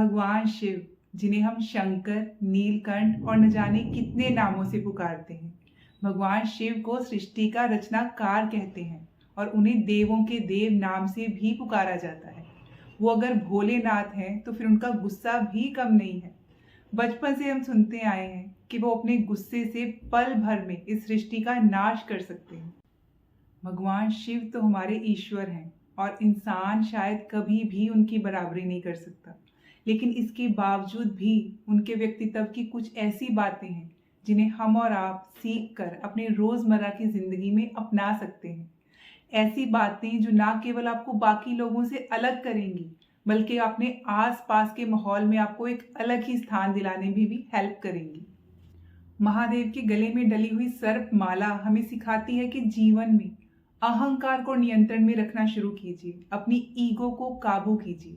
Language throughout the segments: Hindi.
भगवान शिव, जिन्हें हम शंकर, नीलकंठ और न जाने कितने नामों से पुकारते हैं। भगवान शिव को सृष्टि का रचनाकार कहते हैं और उन्हें देवों के देव नाम से भी पुकारा जाता है। वो अगर भोलेनाथ हैं तो फिर उनका गुस्सा भी कम नहीं है। बचपन से हम सुनते आए हैं कि वो अपने गुस्से से पल भर में इस सृष्टि का नाश कर सकते हैं। भगवान शिव तो हमारे ईश्वर हैं और इंसान शायद कभी भी उनकी बराबरी नहीं कर सकता, लेकिन इसके बावजूद भी उनके व्यक्तित्व की कुछ ऐसी बातें हैं जिन्हें हम और आप सीख कर अपने रोजमर्रा की जिंदगी में अपना सकते हैं। ऐसी बातें जो ना केवल आपको बाकी लोगों से अलग करेंगी, बल्कि अपने आसपास के माहौल में आपको एक अलग ही स्थान दिलाने में भी हेल्प करेंगी। महादेव के गले में डली हुई सर्प माला हमें सिखाती है कि जीवन में अहंकार को नियंत्रण में रखना शुरू कीजिए, अपनी ईगो को काबू कीजिए।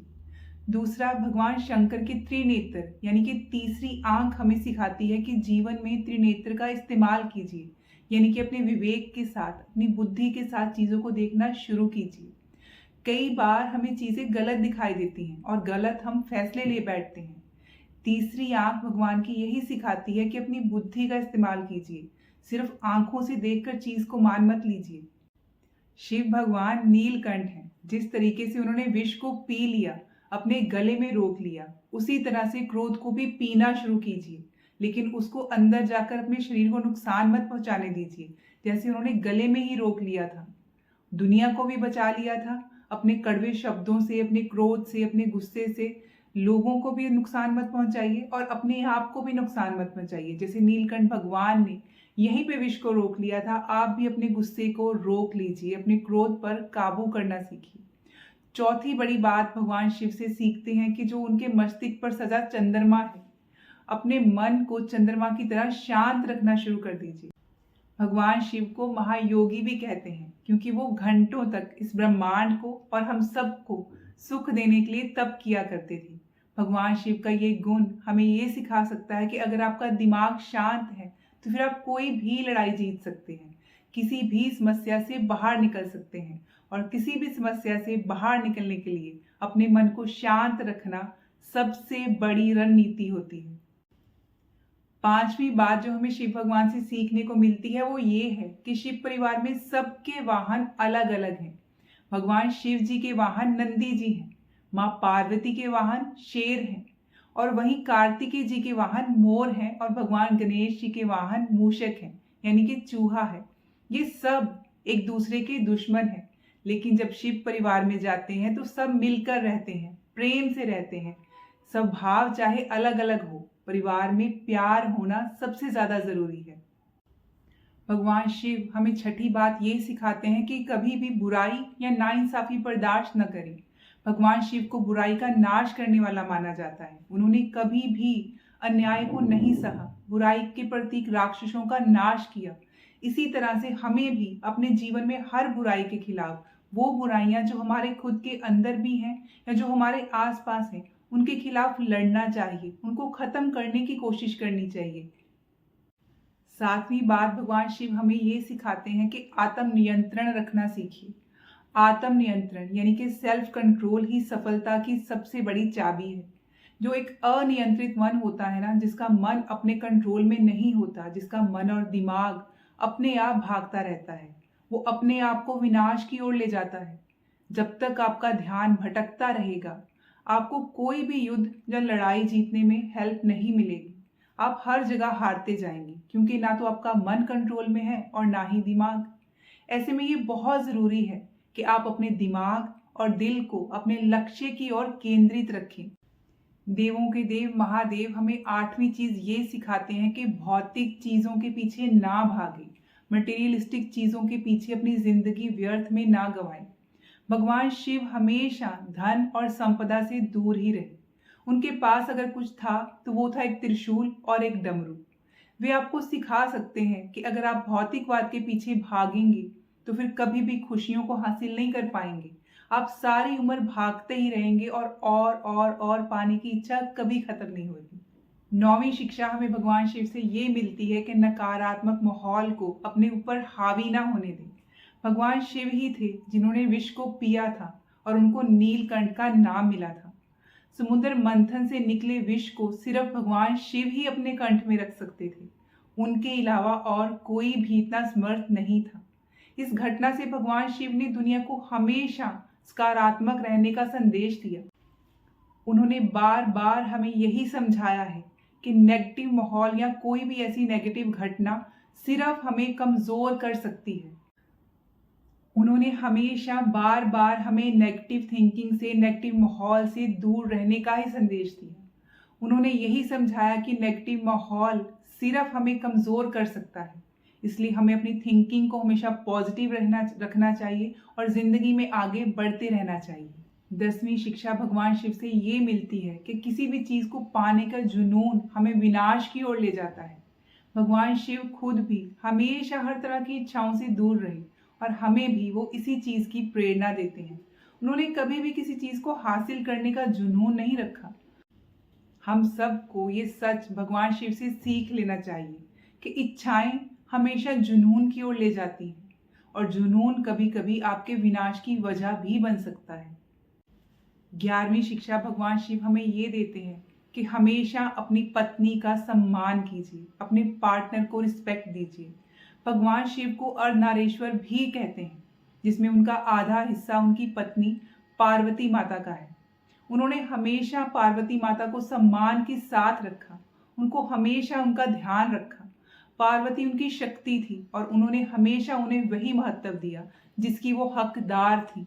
दूसरा, भगवान शंकर की त्रिनेत्र यानी कि तीसरी आंख हमें सिखाती है कि जीवन में त्रिनेत्र का इस्तेमाल कीजिए, यानी कि अपने विवेक के साथ, अपनी बुद्धि के साथ चीजों को देखना शुरू कीजिए। कई बार हमें चीजें गलत दिखाई देती हैं और गलत हम फैसले ले बैठते हैं। तीसरी आंख भगवान की यही सिखाती है कि अपनी बुद्धि का इस्तेमाल कीजिए, सिर्फ आंखों से देखकर चीज को मान मत लीजिए। शिव भगवान नीलकंठ हैं। जिस तरीके से उन्होंने विष को पी लिया, अपने गले में रोक लिया, उसी तरह से क्रोध को भी पीना शुरू कीजिए, लेकिन उसको अंदर जाकर अपने शरीर को नुकसान मत पहुंचाने दीजिए, जैसे उन्होंने गले में ही रोक लिया था। दुनिया को भी बचा लिया था अपने कड़वे शब्दों से, अपने क्रोध से, अपने गुस्से से। लोगों को भी नुकसान मत पहुंचाइए और अपने आप को भी नुकसान मत पहुंचाइए। जैसे नीलकंठ भगवान ने यहीं पे विष को रोक लिया था, आप भी अपने गुस्से को रोक लीजिए, अपने क्रोध पर काबू करना सीखिए। चौथी बड़ी बात भगवान शिव से सीखते हैं कि जो उनके मस्तिष्क पर सजा चंद्रमा है, अपने मन को चंद्रमा की तरह शांत रखना शुरू कर दीजिए। भगवान शिव को महायोगी भी कहते हैं क्योंकि वो घंटों तक इस ब्रह्मांड को और हम सबको सुख देने के लिए तप किया करते थे। भगवान शिव का ये गुण हमें ये सिखा सकता है कि अगर आपका दिमाग शांत है तो फिर आप कोई भी लड़ाई जीत सकते हैं, किसी भी समस्या से बाहर निकल सकते हैं। और किसी भी समस्या से बाहर निकलने के लिए अपने मन को शांत रखना सबसे बड़ी रणनीति होती है। पांचवी बात जो हमें शिव भगवान से सीखने को मिलती है वो ये है कि शिव परिवार में सबके वाहन अलग अलग हैं। भगवान शिव जी के वाहन नंदी जी हैं, माँ पार्वती के वाहन शेर हैं, और वहीं कार्तिकेय जी के वाहन मोर हैं, और भगवान गणेश जी के वाहन मूषक हैं, यानी कि चूहा है। ये सब एक दूसरे के दुश्मन हैं, लेकिन जब शिव परिवार में जाते हैं तो सब मिलकर रहते हैं, प्रेम से रहते हैं। स्वभाव चाहे अलग अलग हो, परिवार में प्यार होना सबसे ज्यादा जरूरी है। भगवान शिव हमें छठी बात ये सिखाते हैं कि कभी भी बुराई या नाइंसाफी बर्दाश्त न करें। भगवान शिव को बुराई का नाश करने वाला माना जाता है। उन्होंने कभी भी अन्याय को नहीं सहा, बुराई के प्रतीक राक्षसों का नाश किया। इसी तरह से हमें भी अपने जीवन में हर बुराई के खिलाफ, वो बुराइयां जो हमारे खुद के अंदर भी हैं या जो हमारे आसपास हैं, उनके खिलाफ लड़ना चाहिए, उनको खत्म करने की कोशिश करनी चाहिए। सातवीं बात भगवान शिव हमें ये सिखाते हैं कि आत्म नियंत्रण रखना सीखिए। आत्म नियंत्रण यानी कि सेल्फ कंट्रोल ही सफलता की सबसे बड़ी चाबी है। जो एक अनियंत्रित मन होता है ना, जिसका मन अपने कंट्रोल में नहीं होता, जिसका मन और दिमाग अपने आप भागता रहता है, वो अपने आप को विनाश की ओर ले जाता है। जब तक आपका ध्यान भटकता रहेगा, आपको कोई भी युद्ध या लड़ाई जीतने में हेल्प नहीं मिलेगी। आप हर जगह हारते जाएंगे, क्योंकि ना तो आपका मन कंट्रोल में है और ना ही दिमाग। ऐसे में ये बहुत जरूरी है कि आप अपने दिमाग और दिल को अपने लक्ष्य की ओर केंद्रित रखें। देवों के देव महादेव हमें आठवीं चीज ये सिखाते हैं कि भौतिक चीजों के पीछे ना भागें, मटेरियलिस्टिक चीजों के पीछे अपनी जिंदगी व्यर्थ में ना गंवाएं। भगवान शिव हमेशा धन और संपदा से दूर ही रहे। उनके पास अगर कुछ था तो वो था एक त्रिशूल और एक डमरू। वे आपको सिखा सकते हैं कि अगर आप भौतिकवाद के पीछे भागेंगे तो फिर कभी भी खुशियों को हासिल नहीं कर पाएंगे। आप सारी उम्र भागते ही रहेंगे और पाने की इच्छा कभी खत्म नहीं होगी। नौवीं शिक्षा हमें भगवान शिव से ये मिलती है कि नकारात्मक माहौल को अपने ऊपर हावी ना होने दें। भगवान शिव ही थे जिन्होंने विष को पिया था और उनको नीलकंठ का नाम मिला था। समुद्र मंथन से निकले विष को सिर्फ भगवान शिव ही अपने कंठ में रख सकते थे। उनके अलावा और कोई भी इतना समर्थ नहीं था। इस घटना से भगवान शिव ने दुनिया को हमेशा सकारात्मक रहने का संदेश दिया। उन्होंने बार बार हमें यही समझाया है कि नेगेटिव माहौल या कोई भी ऐसी नेगेटिव घटना सिर्फ हमें कमजोर कर सकती है। उन्होंने हमेशा बार बार हमें नेगेटिव थिंकिंग से, नेगेटिव माहौल से दूर रहने का ही संदेश दिया। उन्होंने यही समझाया कि नेगेटिव माहौल सिर्फ हमें कमज़ोर कर सकता है, इसलिए हमें अपनी थिंकिंग को हमेशा पॉजिटिव रखना चाहिए और ज़िंदगी में आगे बढ़ते रहना चाहिए। 10वीं शिक्षा भगवान शिव से ये मिलती है कि किसी भी चीज़ को पाने का जुनून हमें विनाश की ओर ले जाता है। भगवान शिव खुद भी हमेशा हर तरह की इच्छाओं से दूर रहे और हमें भी वो इसी चीज़ की प्रेरणा देते हैं। उन्होंने कभी भी किसी चीज़ को हासिल करने का जुनून नहीं रखा। हम सबको ये सच भगवान शिव से सीख लेना चाहिए कि इच्छाएं हमेशा जुनून की ओर ले जाती हैं और जुनून कभी कभी आपके विनाश की वजह भी बन सकता है। 11वीं शिक्षा भगवान शिव हमें ये देते हैं कि हमेशा अपनी पत्नी का सम्मान कीजिए, अपने पार्टनर को रिस्पेक्ट दीजिए। भगवान शिव को अर्धनारीश्वर भी कहते हैं, जिसमें उनका आधा हिस्सा उनकी पत्नी पार्वती माता का है। उन्होंने हमेशा पार्वती माता को सम्मान के साथ रखा, उनको हमेशा उनका ध्यान रखा। पार्वती उनकी शक्ति थी और उन्होंने हमेशा उन्हें वही महत्व दिया जिसकी वो हकदार थी।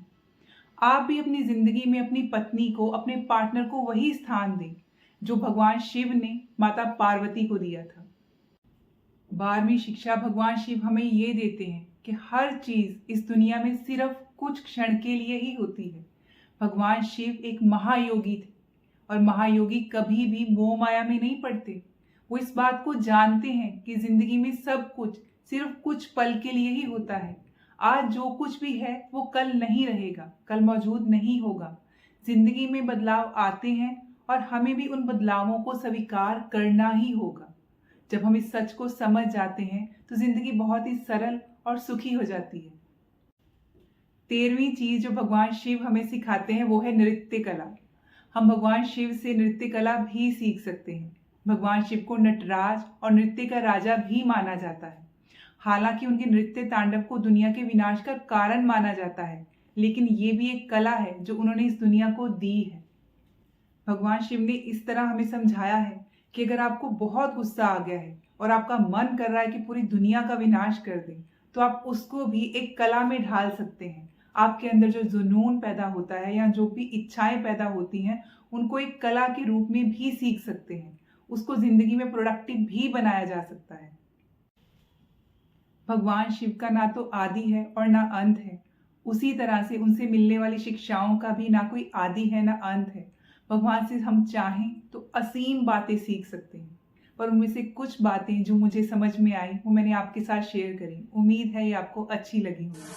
आप भी अपनी जिंदगी में अपनी पत्नी को, अपने पार्टनर को वही स्थान दें जो भगवान शिव ने माता पार्वती को दिया था। 12वीं शिक्षा भगवान शिव हमें ये देते हैं कि हर चीज इस दुनिया में सिर्फ कुछ क्षण के लिए ही होती है। भगवान शिव एक महायोगी थे और महायोगी कभी भी मोह माया में नहीं पड़ते। वो इस बात को जानते हैं कि जिंदगी में सब कुछ सिर्फ कुछ पल के लिए ही होता है। आज जो कुछ भी है वो कल नहीं रहेगा, कल मौजूद नहीं होगा। जिंदगी में बदलाव आते हैं और हमें भी उन बदलावों को स्वीकार करना ही होगा। जब हम इस सच को समझ जाते हैं तो जिंदगी बहुत ही सरल और सुखी हो जाती है। 13वीं चीज जो भगवान शिव हमें सिखाते हैं वो है नृत्य कला। हम भगवान शिव से नृत्य कला भी सीख सकते हैं। भगवान शिव को नटराज और नृत्य का राजा भी माना जाता है। हालांकि उनके नृत्य तांडव को दुनिया के विनाश का कारण माना जाता है, लेकिन ये भी एक कला है जो उन्होंने इस दुनिया को दी है। भगवान शिव ने इस तरह हमें समझाया है कि अगर आपको बहुत गुस्सा आ गया है और आपका मन कर रहा है कि पूरी दुनिया का विनाश कर दें, तो आप उसको भी एक कला में ढाल सकते हैं। आपके अंदर जो जुनून पैदा होता है या जो भी इच्छाएं पैदा होती हैं, उनको एक कला के रूप में भी सीख सकते हैं। उसको जिंदगी में प्रोडक्टिव भी बनाया जा सकता है। भगवान शिव का ना तो आदि है और ना अंत है, उसी तरह से उनसे मिलने वाली शिक्षाओं का भी ना कोई आदि है ना अंत है। भगवान से हम चाहें तो असीम बातें सीख सकते हैं, पर उनमें से कुछ बातें जो मुझे समझ में आई वो मैंने आपके साथ शेयर करी। उम्मीद है ये आपको अच्छी लगी होगी।